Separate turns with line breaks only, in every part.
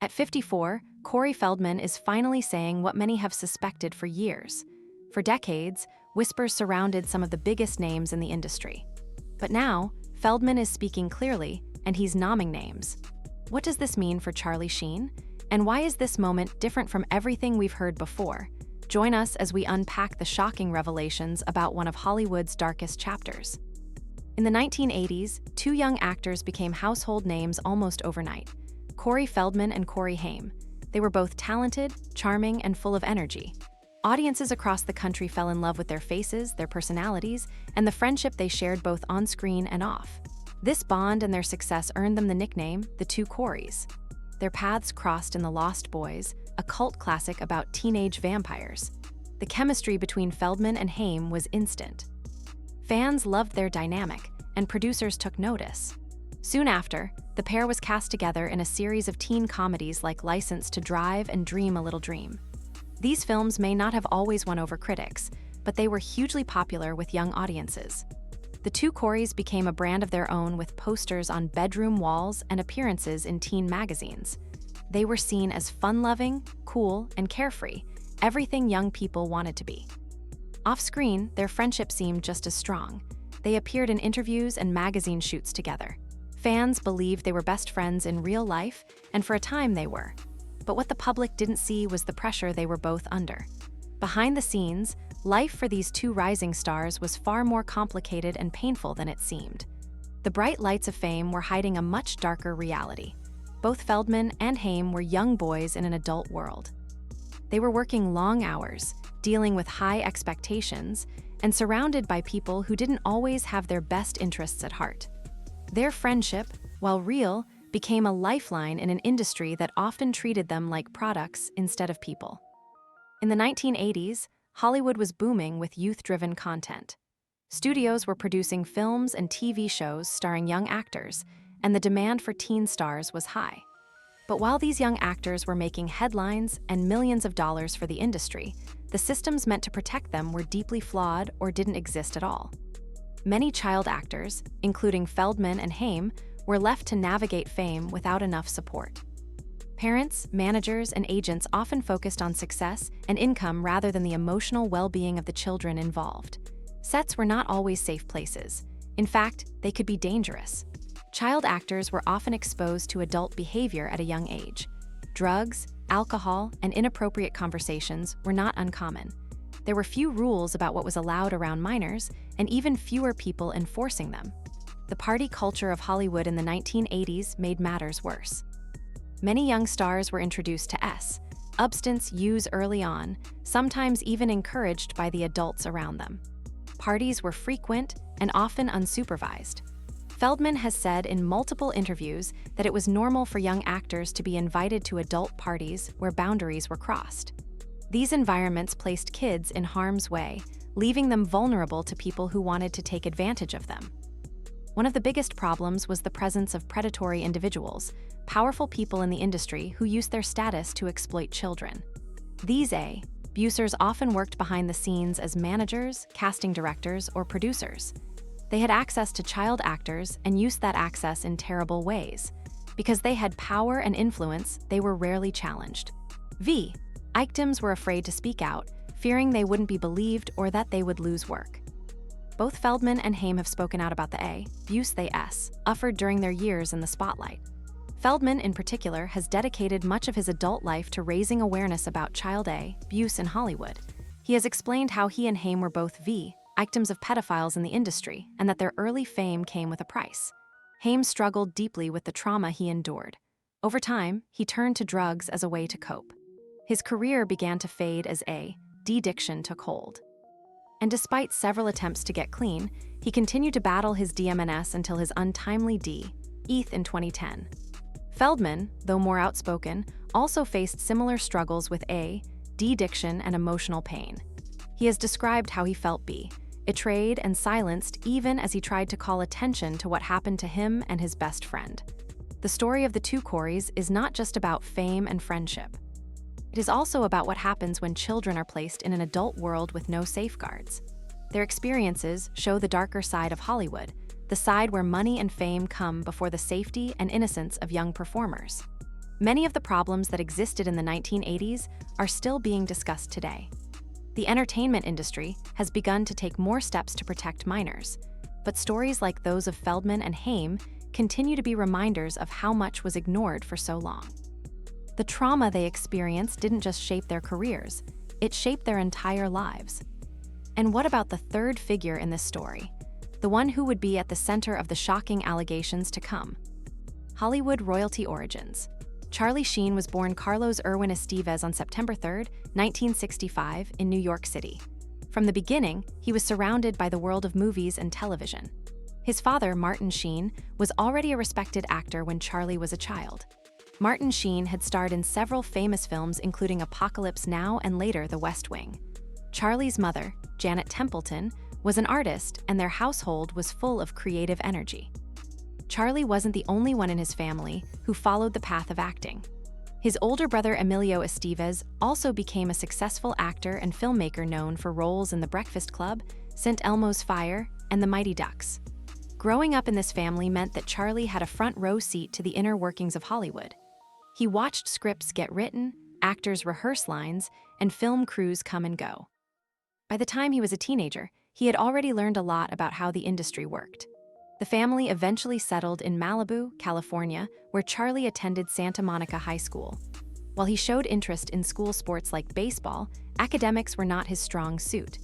At 54, Cory Feldman is finally saying what many have suspected for years. For decades, whispers surrounded some of the biggest names in the industry. But now, Feldman is speaking clearly, and he's naming names. What does this mean for Charlie Sheen? And why is this moment different from everything we've heard before? Join us as we unpack the shocking revelations about one of Hollywood's darkest chapters. In the 1980s, two young actors became household names almost overnight: Cory Feldman and Haim. They were both talented, charming, and full of energy. Audiences across the country fell in love with their faces, their personalities, and the friendship they shared both on screen and off. This bond and their success earned them the nickname the Two Corys. Their paths crossed in The Lost Boys, a cult classic about teenage vampires. The chemistry between Feldman and Haim was instant. Fans loved their dynamic, and producers took notice. Soon after, the pair was cast together in a series of teen comedies like License to Drive and Dream a Little Dream. These films may not have always won over critics, but they were hugely popular with young audiences. The Two Corys became a brand of their own with posters on bedroom walls and appearances in teen magazines. They were seen as fun-loving, cool, and carefree, everything young people wanted to be. Off-screen, their friendship seemed just as strong. They appeared in interviews and magazine shoots together. Fans believed they were best friends in real life, and for a time they were. But what the public didn't see was the pressure they were both under. Behind the scenes, life for these two rising stars was far more complicated and painful than it seemed. The bright lights of fame were hiding a much darker reality. Both Feldman and Haim were young boys in an adult world. They were working long hours, dealing with high expectations, and surrounded by people who didn't always have their best interests at heart. Their friendship, while real, became a lifeline in an industry that often treated them like products instead of people. In the 1980s, Hollywood was booming with youth-driven content. Studios were producing films and TV shows starring young actors, and the demand for teen stars was high. But while these young actors were making headlines and millions of dollars for the industry, the systems meant to protect them were deeply flawed or didn't exist at all. Many child actors, including Feldman and Haim, were left to navigate fame without enough support. Parents, managers, and agents often focused on success and income rather than the emotional well-being of the children involved. Sets were not always safe places. In fact, they could be dangerous. Child actors were often exposed to adult behavior at a young age. Drugs, alcohol, and inappropriate conversations were not uncommon. There were few rules about what was allowed around minors, and even fewer people enforcing them. The party culture of Hollywood in the 1980s made matters worse. Many young stars were introduced to substance use early on, sometimes even encouraged by the adults around them. Parties were frequent and often unsupervised. Feldman has said in multiple interviews that it was normal for young actors to be invited to adult parties where boundaries were crossed. These environments placed kids in harm's way, leaving them vulnerable to people who wanted to take advantage of them. One of the biggest problems was the presence of predatory individuals, powerful people in the industry who used their status to exploit children. These abusers often worked behind the scenes as managers, casting directors, or producers. They had access to child actors and used that access in terrible ways. Because they had power and influence, they were rarely challenged. Victims were afraid to speak out, fearing they wouldn't be believed or that they would lose work. Both Feldman and Haim have spoken out about the abuse they suffered during their years in the spotlight. Feldman, in particular, has dedicated much of his adult life to raising awareness about child abuse in Hollywood. He has explained how he and Haim were both victims of pedophiles in the industry and that their early fame came with a price. Haim struggled deeply with the trauma he endured. Over time, he turned to drugs as a way to cope. His career began to fade as addiction took hold. And despite several attempts to get clean, he continued to battle his DMNS until his untimely death in 2010. Feldman, though more outspoken, also faced similar struggles with addiction and emotional pain. He has described how he felt betrayed and silenced even as he tried to call attention to what happened to him and his best friend. The story of the Two Corys is not just about fame and friendship. It is also about what happens when children are placed in an adult world with no safeguards. Their experiences show the darker side of Hollywood, the side where money and fame come before the safety and innocence of young performers. Many of the problems that existed in the 1980s are still being discussed today. The entertainment industry has begun to take more steps to protect minors, but stories like those of Feldman and Haim continue to be reminders of how much was ignored for so long. The trauma they experienced didn't just shape their careers, it shaped their entire lives. And what about the third figure in this story? The one who would be at the center of the shocking allegations to come. Hollywood royalty origins. Charlie Sheen was born Carlos Erwin Estevez on September 3, 1965, in New York City. From the beginning, he was surrounded by the world of movies and television. His father, Martin Sheen, was already a respected actor when Charlie was a child. Martin Sheen had starred in several famous films including Apocalypse Now and later The West Wing. Charlie's mother, Janet Templeton, was an artist and their household was full of creative energy. Charlie wasn't the only one in his family who followed the path of acting. His older brother Emilio Estevez also became a successful actor and filmmaker known for roles in The Breakfast Club, St. Elmo's Fire, and The Mighty Ducks. Growing up in this family meant that Charlie had a front row seat to the inner workings of Hollywood. He watched scripts get written, actors rehearse lines, and film crews come and go. By the time he was a teenager, he had already learned a lot about how the industry worked. The family eventually settled in Malibu, California, where Charlie attended Santa Monica High School. While he showed interest in school sports like baseball, academics were not his strong suit.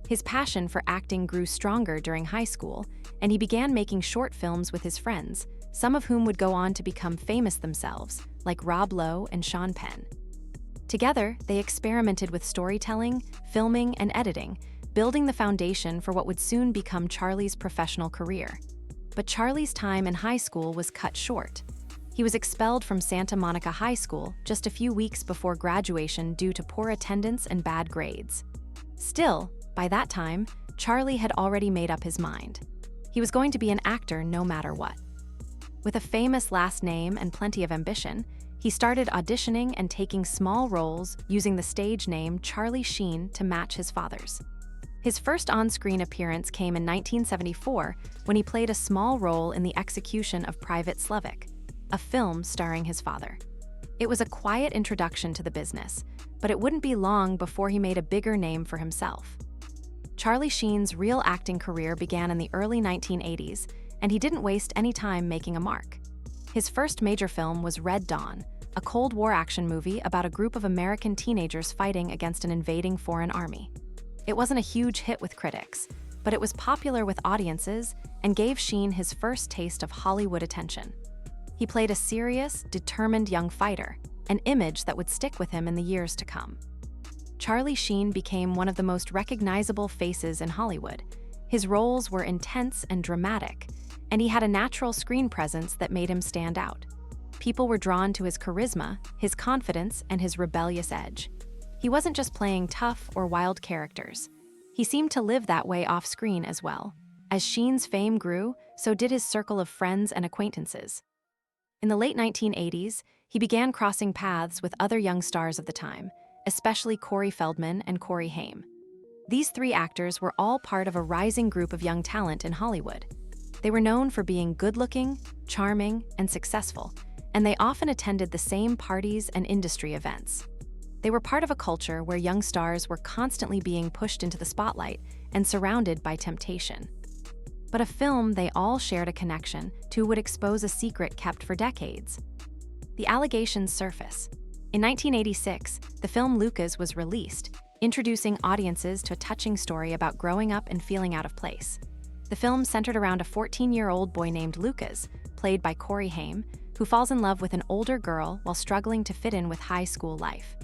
His passion for acting grew stronger during high school, and he began making short films with his friends, some of whom would go on to become famous themselves, like Rob Lowe and Sean Penn. Together, they experimented with storytelling, filming, and editing, building the foundation for what would soon become Charlie's professional career. But Charlie's time in high school was cut short. He was expelled from Santa Monica High School just a few weeks before graduation due to poor attendance and bad grades. Still, by that time, Charlie had already made up his mind. He was going to be an actor no matter what. With a famous last name and plenty of ambition, he started auditioning and taking small roles using the stage name Charlie Sheen to match his father's. His first on-screen appearance came in 1974 when he played a small role in the execution of Private Slovak, a film starring his father. It was a quiet introduction to the business, but it wouldn't be long before he made a bigger name for himself. Charlie Sheen's real acting career began in the early 1980s, and he didn't waste any time making a mark. His first major film was Red Dawn, a Cold War action movie about a group of American teenagers fighting against an invading foreign army. It wasn't a huge hit with critics, but it was popular with audiences and gave Sheen his first taste of Hollywood attention. He played a serious, determined young fighter, an image that would stick with him in the years to come. Charlie Sheen became one of the most recognizable faces in Hollywood. His roles were intense and dramatic, and he had a natural screen presence that made him stand out. People were drawn to his charisma, his confidence, and his rebellious edge. He wasn't just playing tough or wild characters. He seemed to live that way off-screen as well. As Sheen's fame grew, so did his circle of friends and acquaintances. In the late 1980s, he began crossing paths with other young stars of the time, especially Cory Feldman and Corey Haim. These three actors were all part of a rising group of young talent in Hollywood. They were known for being good-looking, charming, and successful, and they often attended the same parties and industry events. They were part of a culture where young stars were constantly being pushed into the spotlight and surrounded by temptation. But a film they all shared a connection to would expose a secret kept for decades. The allegations surface. In 1986, the film Lucas was released, introducing audiences to a touching story about growing up and feeling out of place. The film centered around a 14-year-old boy named Lucas, played by Corey Haim, who falls in love with an older girl while struggling to fit in with high school life.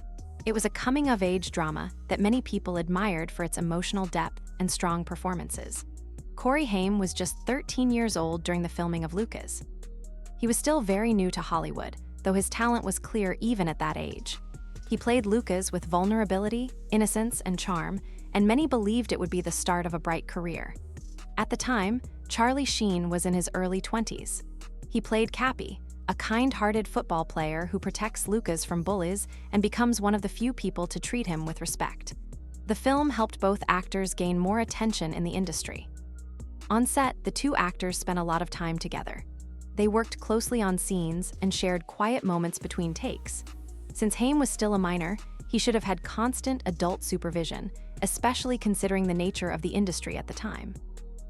It was a coming-of-age drama that many people admired for its emotional depth and strong performances. Corey Haim was just 13 years old during the filming of Lucas. He was still very new to Hollywood, though his talent was clear even at that age. He played Lucas with vulnerability, innocence, and charm, and many believed it would be the start of a bright career. At the time, Charlie Sheen was in his early 20s. He played Cappy, a kind-hearted football player who protects Lucas from bullies and becomes one of the few people to treat him with respect. The film helped both actors gain more attention in the industry. On set, the two actors spent a lot of time together. They worked closely on scenes and shared quiet moments between takes. Since Haim was still a minor, he should have had constant adult supervision, especially considering the nature of the industry at the time.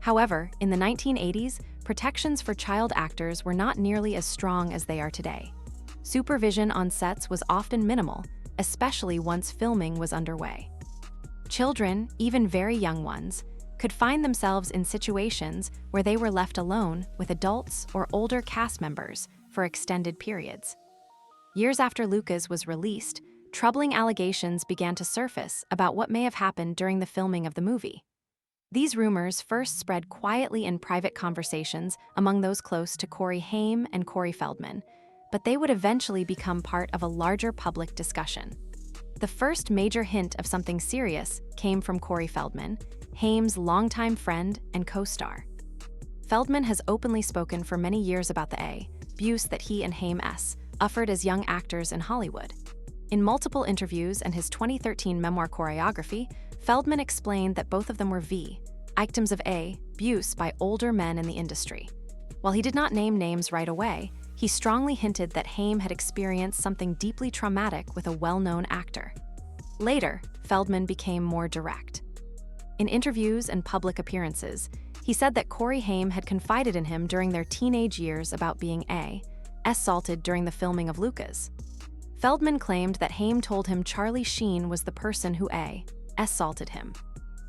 However, in the 1980s, protections for child actors were not nearly as strong as they are today. Supervision on sets was often minimal, especially once filming was underway. Children, even very young ones, could find themselves in situations where they were left alone with adults or older cast members for extended periods. Years after Lucas was released, troubling allegations began to surface about what may have happened during the filming of the movie. These rumors first spread quietly in private conversations among those close to Haim and Cory Feldman, but they would eventually become part of a larger public discussion. The first major hint of something serious came from Cory Feldman, Haim's longtime friend and co-star. Feldman has openly spoken for many years about the abuse that he and Haim suffered as young actors in Hollywood. In multiple interviews and his 2013 memoir Choreography, Feldman explained that both of them were victims of abuse by older men in the industry. While he did not name names right away, he strongly hinted that Haim had experienced something deeply traumatic with a well-known actor. Later, Feldman became more direct. In interviews and public appearances, he said that Haim had confided in him during their teenage years about being assaulted during the filming of Lucas. Feldman claimed that Haim told him Charlie Sheen was the person who assaulted him.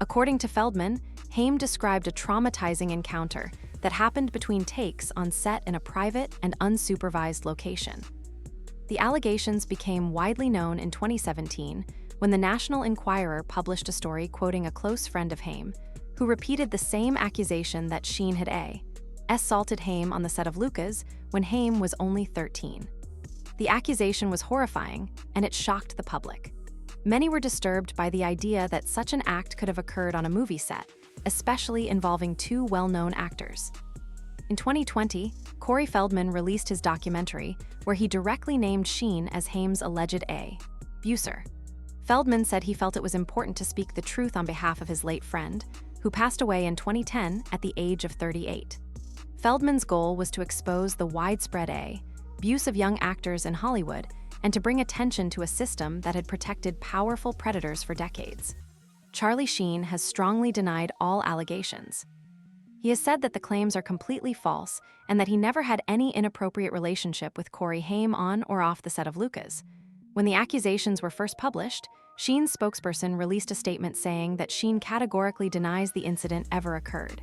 According to Feldman, Haim described a traumatizing encounter that happened between takes on set in a private and unsupervised location. The allegations became widely known in 2017 when the National Enquirer published a story quoting a close friend of Haim, who repeated the same accusation that Sheen had assaulted Haim on the set of Lucas when Haim was only 13. The accusation was horrifying, and it shocked the public. Many were disturbed by the idea that such an act could have occurred on a movie set, especially involving two well-known actors. In 2020, Cory Feldman released his documentary, where he directly named Sheen as Haim's alleged abuser. Feldman said he felt it was important to speak the truth on behalf of his late friend, who passed away in 2010 at the age of 38. Feldman's goal was to expose the widespread abuse of young actors in Hollywood and to bring attention to a system that had protected powerful predators for decades. Charlie Sheen has strongly denied all allegations. He has said that the claims are completely false and that he never had any inappropriate relationship with Haim on or off the set of Lucas. When the accusations were first published, Sheen's spokesperson released a statement saying that Sheen categorically denies the incident ever occurred.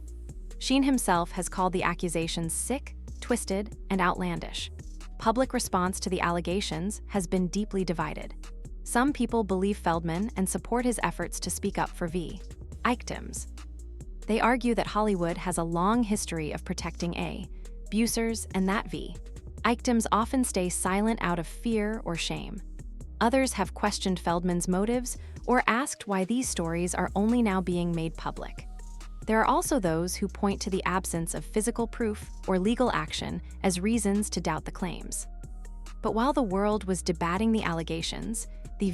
Sheen himself has called the accusations sick, twisted, and outlandish. Public response to the allegations has been deeply divided. Some people believe Feldman and support his efforts to speak up for victims. They argue that Hollywood has a long history of protecting abusers and that victims often stay silent out of fear or shame. Others have questioned Feldman's motives or asked why these stories are only now being made public. There are also those who point to the absence of physical proof or legal action as reasons to doubt the claims. But while the world was debating the allegations, the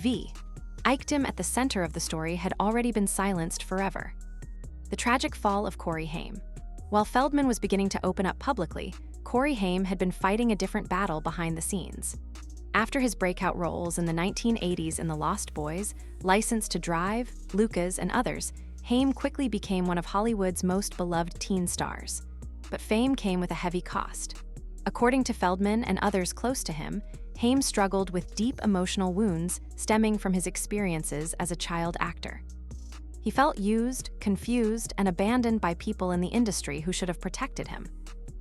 victim at the center of the story had already been silenced forever. The tragic fall of Haim. While Feldman was beginning to open up publicly, Haim had been fighting a different battle behind the scenes. After his breakout roles in the 1980s in The Lost Boys, License to Drive, Lucas, and others, Haim quickly became one of Hollywood's most beloved teen stars. But fame came with a heavy cost. According to Feldman and others close to him, Haim struggled with deep emotional wounds stemming from his experiences as a child actor. He felt used, confused, and abandoned by people in the industry who should have protected him.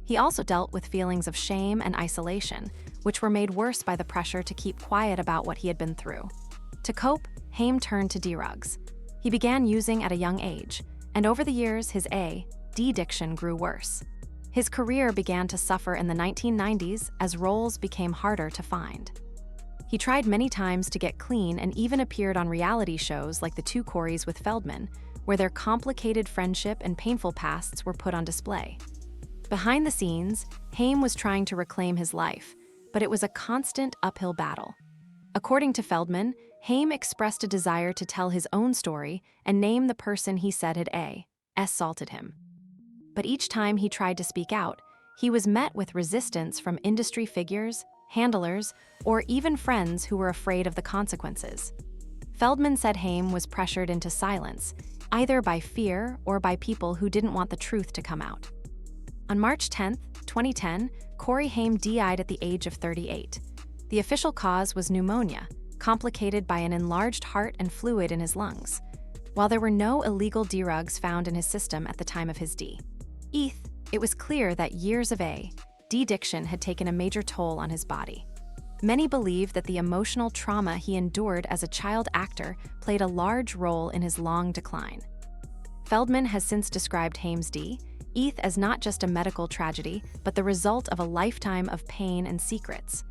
He also dealt with feelings of shame and isolation, which were made worse by the pressure to keep quiet about what he had been through. To cope, Haim turned to drugs. He began using at a young age, and over the years his addiction grew worse. His career began to suffer in the 1990s as roles became harder to find. He tried many times to get clean and even appeared on reality shows like The Two Corys with Feldman, where their complicated friendship and painful pasts were put on display. Behind the scenes, Haim was trying to reclaim his life, but it was a constant uphill battle. According to Feldman, Haim expressed a desire to tell his own story and name the person he said had assaulted him. But each time he tried to speak out, he was met with resistance from industry figures, handlers, or even friends who were afraid of the consequences. Feldman said Haim was pressured into silence, either by fear or by people who didn't want the truth to come out. On March 10, 2010, Cory Haim died at the age of 38. The official cause was pneumonia, complicated by an enlarged heart and fluid in his lungs. While there were no illegal drugs found in his system at the time of his death, it was clear that years of addiction had taken a major toll on his body. Many believe that the emotional trauma he endured as a child actor played a large role in his long decline. Feldman has since described Haim's death as not just a medical tragedy, but the result of a lifetime of pain and secrets.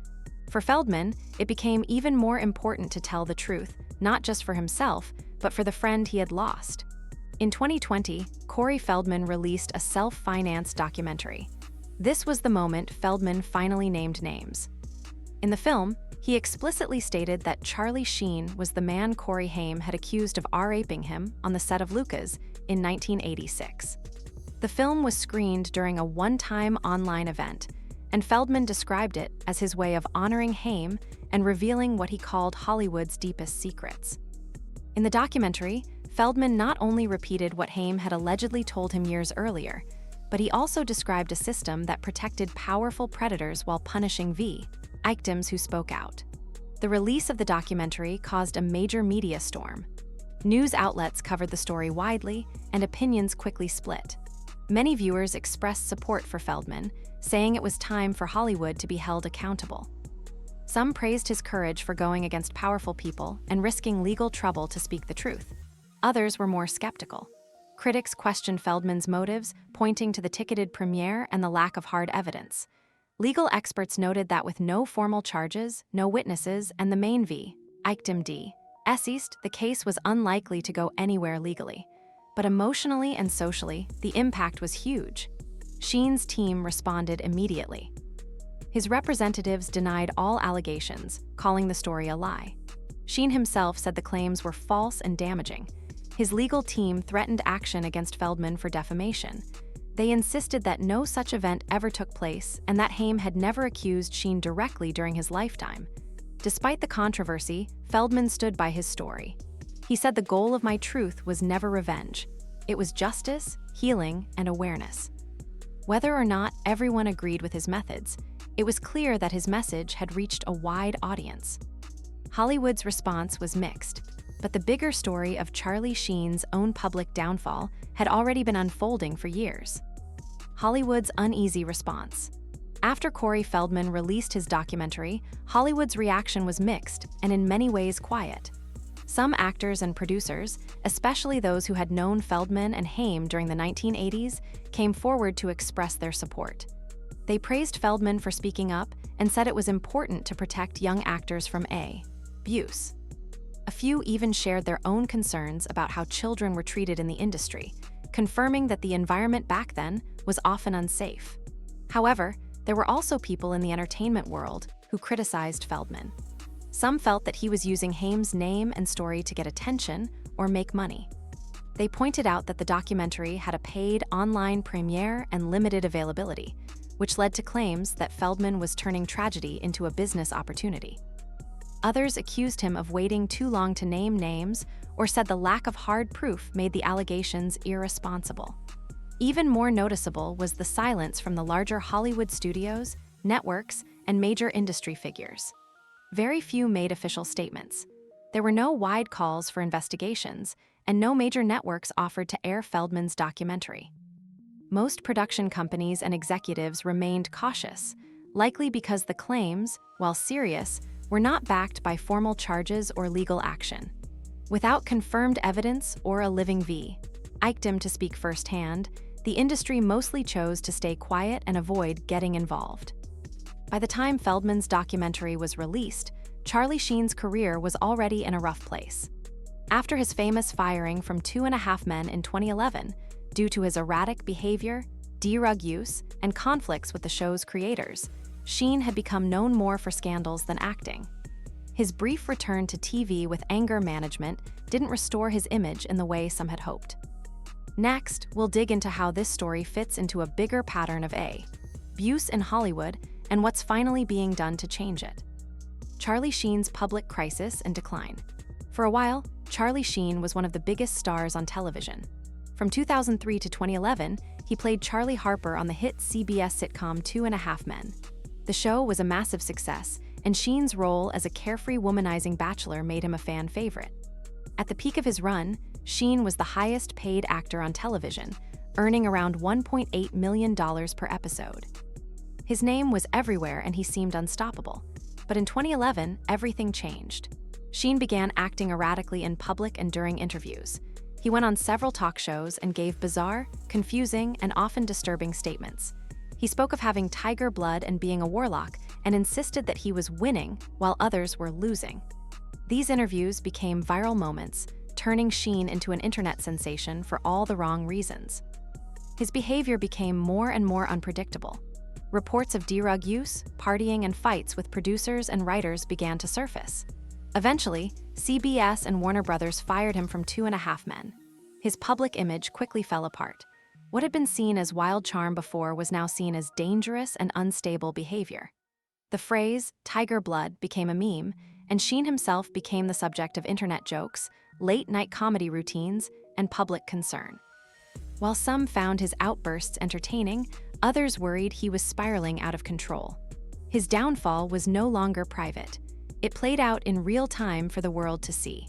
For Feldman, it became even more important to tell the truth, not just for himself, but for the friend he had lost. In 2020, Cory Feldman released a self-financed documentary. This was the moment Feldman finally named names. In the film, he explicitly stated that Charlie Sheen was the man Cory Haim had accused of raping him on the set of Lucas in 1986. The film was screened during a one-time online event, and Feldman described it as his way of honoring Haim and revealing what he called Hollywood's deepest secrets. In the documentary, Feldman not only repeated what Haim had allegedly told him years earlier, but he also described a system that protected powerful predators while punishing victims who spoke out. The release of the documentary caused a major media storm. News outlets covered the story widely, and opinions quickly split. Many viewers expressed support for Feldman, saying it was time for Hollywood to be held accountable. Some praised his courage for going against powerful people and risking legal trouble to speak the truth. Others were more skeptical. Critics questioned Feldman's motives, pointing to the ticketed premiere and the lack of hard evidence. Legal experts noted that with no formal charges, no witnesses, and the main victim deceased, the case was unlikely to go anywhere legally. But emotionally and socially, the impact was huge. Sheen's team responded immediately. His representatives denied all allegations, calling the story a lie. Sheen himself said the claims were false and damaging. His legal team threatened action against Feldman for defamation. They insisted that no such event ever took place and that Haim had never accused Sheen directly during his lifetime. Despite the controversy, Feldman stood by his story. He said the goal of my truth was never revenge. It was justice, healing, and awareness. Whether or not everyone agreed with his methods, it was clear that his message had reached a wide audience. Hollywood's response was mixed, but the bigger story of Charlie Sheen's own public downfall had already been unfolding for years. Hollywood's uneasy response. After Cory Feldman released his documentary, Hollywood's reaction was mixed and in many ways quiet. Some actors and producers, especially those who had known Feldman and Haim during the 1980s, came forward to express their support. They praised Feldman for speaking up and said it was important to protect young actors from abuse. A few even shared their own concerns about how children were treated in the industry, confirming that the environment back then was often unsafe. However, there were also people in the entertainment world who criticized Feldman. Some felt that he was using Haim's name and story to get attention or make money. They pointed out that the documentary had a paid online premiere and limited availability, which led to claims that Feldman was turning tragedy into a business opportunity. Others accused him of waiting too long to name names or said the lack of hard proof made the allegations irresponsible. Even more noticeable was the silence from the larger Hollywood studios, networks, and major industry figures. Very few made official statements. There were no wide calls for investigations, and no major networks offered to air Feldman's documentary. Most production companies and executives remained cautious, likely because the claims, while serious, were not backed by formal charges or legal action. Without confirmed evidence or a living victim to speak firsthand, the industry mostly chose to stay quiet and avoid getting involved. By the time Feldman's documentary was released, Charlie Sheen's career was already in a rough place. After his famous firing from 2.5 Men in 2011, due to his erratic behavior, drug use, and conflicts with the show's creators, Sheen had become known more for scandals than acting. His brief return to TV with anger management didn't restore his image in the way some had hoped. Next, we'll dig into how this story fits into a bigger pattern of abuse in Hollywood, and what's finally being done to change it. Charlie Sheen's public crisis and decline. For a while, Charlie Sheen was one of the biggest stars on television. From 2003 to 2011, he played Charlie Harper on the hit CBS sitcom 2.5 Men. The show was a massive success, and Sheen's role as a carefree womanizing bachelor made him a fan favorite. At the peak of his run, Sheen was the highest paid actor on television, earning around $1.8 million per episode. His name was everywhere and he seemed unstoppable. But in 2011, everything changed. Sheen began acting erratically in public and during interviews. He went on several talk shows and gave bizarre, confusing, and often disturbing statements. He spoke of having tiger blood and being a warlock, and insisted that he was winning while others were losing. These interviews became viral moments, turning Sheen into an internet sensation for all the wrong reasons. His behavior became more and more unpredictable. Reports of drug use, partying, and fights with producers and writers began to surface. Eventually, CBS and Warner Brothers fired him from 2.5 Men. His public image quickly fell apart. What had been seen as wild charm before was now seen as dangerous and unstable behavior. The phrase, tiger blood, became a meme, and Sheen himself became the subject of internet jokes, late-night comedy routines, and public concern. While some found his outbursts entertaining, others worried he was spiraling out of control. His downfall was no longer private. It played out in real time for the world to see.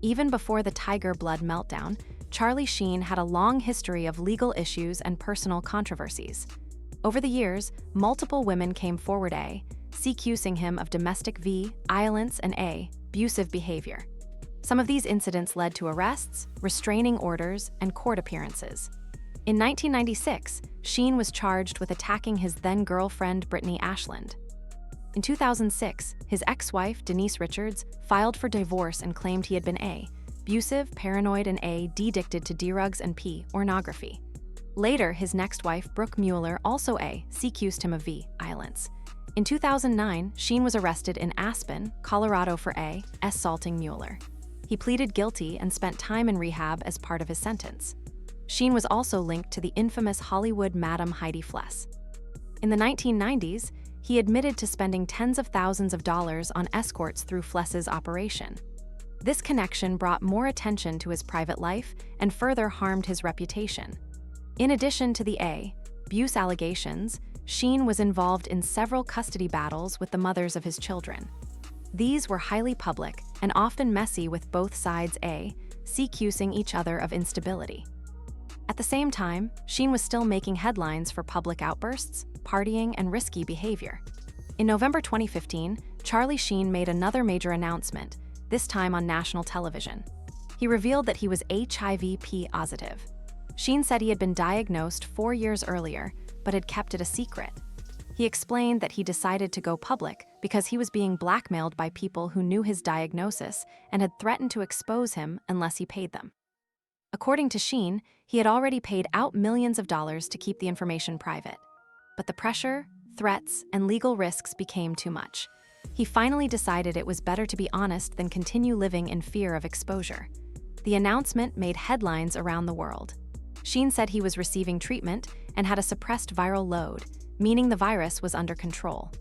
Even before the tiger blood meltdown, Charlie Sheen had a long history of legal issues and personal controversies. Over the years, multiple women came forward accusing him of domestic violence and abusive behavior. Some of these incidents led to arrests, restraining orders, and court appearances. In 1996, Sheen was charged with attacking his then-girlfriend Brittany Ashland. In 2006, his ex-wife, Denise Richards, filed for divorce and claimed he had been abusive, paranoid, and addicted to drugs and pornography. Later, his next wife, Brooke Mueller, also accused him of violence. In 2009, Sheen was arrested in Aspen, Colorado for assaulting Mueller. He pleaded guilty and spent time in rehab as part of his sentence. Sheen was also linked to the infamous Hollywood Madam Heidi Fleiss. In the 1990s, he admitted to spending tens of thousands of dollars on escorts through Fleiss's operation. This connection brought more attention to his private life and further harmed his reputation. In addition to the abuse allegations, Sheen was involved in several custody battles with the mothers of his children. These were highly public and often messy, with both sides accusing each other of instability. At the same time, Sheen was still making headlines for public outbursts, partying, and risky behavior. In November 2015, Charlie Sheen made another major announcement, this time on national television. He revealed that he was HIV positive. Sheen said he had been diagnosed 4 years earlier, but had kept it a secret. He explained that he decided to go public because he was being blackmailed by people who knew his diagnosis and had threatened to expose him unless he paid them. According to Sheen, he had already paid out millions of dollars to keep the information private. But the pressure, threats, and legal risks became too much. He finally decided it was better to be honest than continue living in fear of exposure. The announcement made headlines around the world. Sheen said he was receiving treatment and had a suppressed viral load, meaning the virus was under control.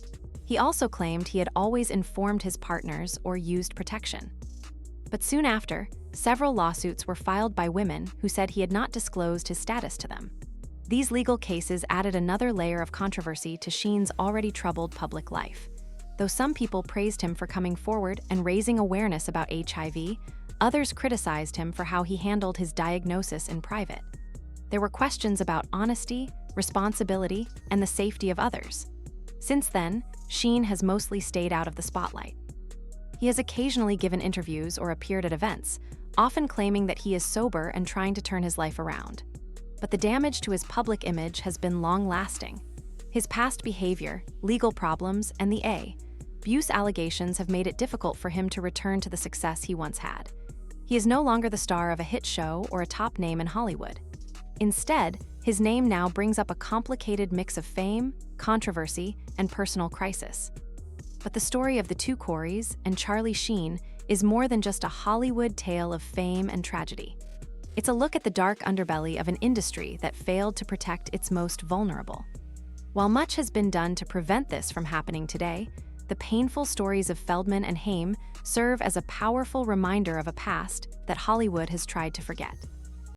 He also claimed he had always informed his partners or used protection. But soon after, several lawsuits were filed by women who said he had not disclosed his status to them. These legal cases added another layer of controversy to Sheen's already troubled public life. Though some people praised him for coming forward and raising awareness about HIV, others criticized him for how he handled his diagnosis in private. There were questions about honesty, responsibility, and the safety of others. Since then, Sheen has mostly stayed out of the spotlight. He has occasionally given interviews or appeared at events, often claiming that he is sober and trying to turn his life around. But the damage to his public image has been long-lasting. His past behavior, legal problems, and the abuse allegations have made it difficult for him to return to the success he once had. He is no longer the star of a hit show or a top name in Hollywood. Instead, his name now brings up a complicated mix of fame, controversy, and personal crisis. But the story of the two Corys and Charlie Sheen is more than just a Hollywood tale of fame and tragedy. It's a look at the dark underbelly of an industry that failed to protect its most vulnerable. While much has been done to prevent this from happening today, the painful stories of Feldman and Haim serve as a powerful reminder of a past that Hollywood has tried to forget.